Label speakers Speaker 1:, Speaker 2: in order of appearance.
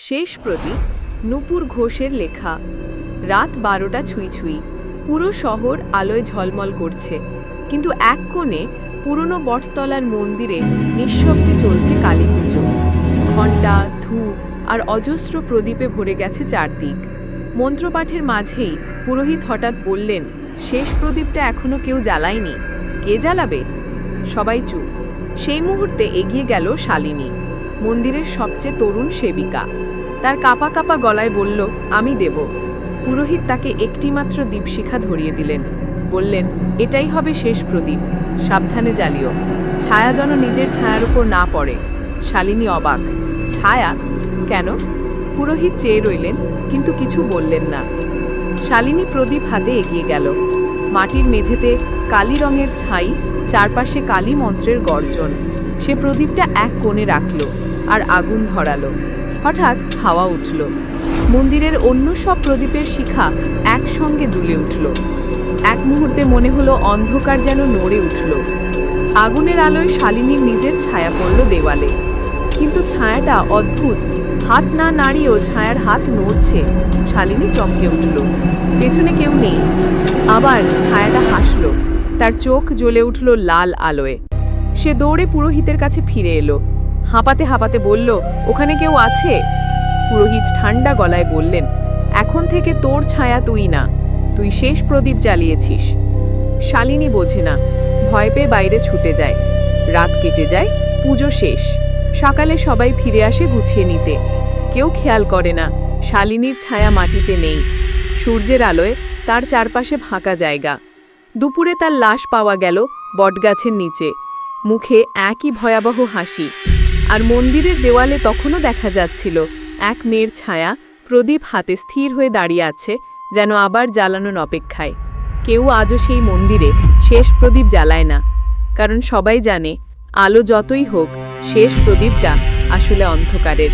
Speaker 1: শেষ প্রদীপ নূপুর ঘোষের লেখা। রাত 12টা ছুঁই ছুঁই। পুরো শহর আলোয় ঝলমল করছে, কিন্তু এক কোণে পুরনো বটতলার মন্দিরে নিঃশব্দে চলছে কালী পুজো। ঘণ্টা, ধূপ আর অজস্র প্রদীপে ভরে গেছে চারদিক। মন্ত্রপাঠের মাঝেই পুরোহিত হঠাৎ বললেন, শেষ প্রদীপটা এখনো কেউ জ্বালায়নি, কে জ্বালাবে? সবাই চুপ। সেই মুহূর্তে এগিয়ে গেল শালিনী, মন্দিরের সবচেয়ে তরুণ সেবিকা। তার কাঁপা কাঁপা গলায় বলল, আমি দেব। পুরোহিত তাকে একটিমাত্র দীপশিখা ধরিয়ে দিলেন, বললেন, এটাই হবে শেষ প্রদীপ, সাবধানে জ্বালিও, ছায়া যেন নিজের ছায়ার উপর না পড়ে। শালিনী অবাক, ছায়া কেন? পুরোহিত চেয়ে রইলেন, কিন্তু কিছু বললেন না। শালিনী প্রদীপ হাতে এগিয়ে গেল। মাটির মেঝেতে কালি রঙের ছাই, চারপাশে কালী মন্ত্রের গর্জন। সে প্রদীপটা এক কোণে রাখল আর আগুন ধরালো। হঠাৎ হাওয়া উঠল। মন্দিরের অন্য সব প্রদীপের শিখা একসঙ্গে দুলে উঠল। এক মুহূর্তে মনে হলো অন্ধকার যেন নড়ে উঠল। আগুনের আলোয় শালিনীর নিজের ছায়া পড়ল দেওয়ালে, কিন্তু ছায়াটা অদ্ভুত। হাত না নাড়িয়েও ছায়ার হাত নড়ছে। শালিনী চমকে উঠল, পেছনে কেউ নেই। আবার ছায়াটা হাসল, তার চোখ জ্বলে উঠল লাল আলোয়। সে দৌড়ে পুরোহিতের কাছে ফিরে এলো, হাঁপাতে হাঁপাতে বলল, ওখানে কেউ আছে? পুরোহিত ঠান্ডা গলায় বললেন, এখন থেকে তোর ছায়া তুই না, তুই শেষ প্রদীপ জ্বালিয়েছিস। শালিনী বোঝে না, ভয় পেয়ে বাইরে ছুটে যায়। রাত কেটে যায়, পুজো শেষ। সকালে সবাই ফিরে আসে গুছিয়ে নিতে। কেউ খেয়াল করে না শালিনীর ছায়া মাটিতে নেই। সূর্যের আলোয় তার চারপাশে ফাঁকা জায়গা। দুপুরে তার লাশ পাওয়া গেল বটগাছের নিচে, মুখে একই ভয়াবহ হাসি। আর মন্দিরের দেওয়ালে তখনও দেখা যাচ্ছিল এক মেয়ের ছায়া, প্রদীপ হাতে স্থির হয়ে দাঁড়িয়ে আছে, যেন আবার জ্বালানোর অপেক্ষায়। কেউ আজও সেই মন্দিরে শেষ প্রদীপ জ্বালায় না, কারণ সবাই জানে, আলো যতই হোক, শেষ প্রদীপটা আসলে অন্ধকারের।